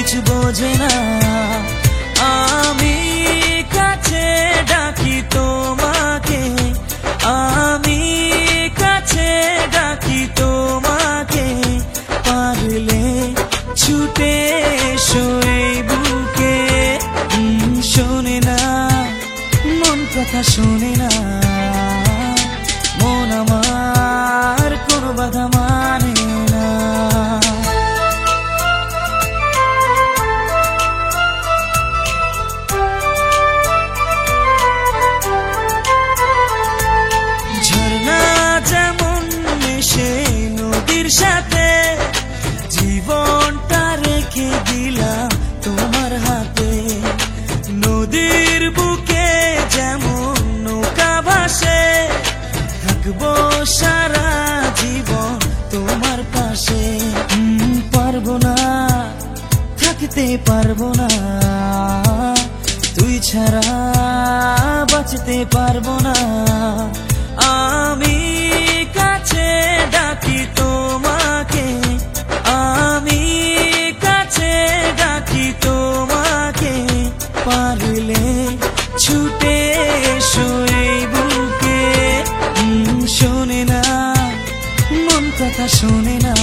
কিছু বোঝে না। আমি কাছে ডাকি তোমাকে, আমি কাছে ডাকি তোমাকে, পারলে ছুটে এসো এই বুকে। শোনে না মন কথা, শোনে না মন আমার, কোনো বাধা মানে না। ঝর্ণা যেমন মিশে নদীর সাথে, জীবনটা রেখে দিলাম তোমার হাতে। নদীর বুকে যেমন নৌকা ভাসে, থাকবো সারা জীবন তোমার পাশে। পারবো না থাকতে, পারবো না তুই ছাড়া বাঁচতে পারবো না। আমি কাছে ডাকি তোমাকে, আমি কাছে ডাকি তোমাকে, পারলে ছুটে এসো এই বুকে। শোনে না মন কথা, শোনে না।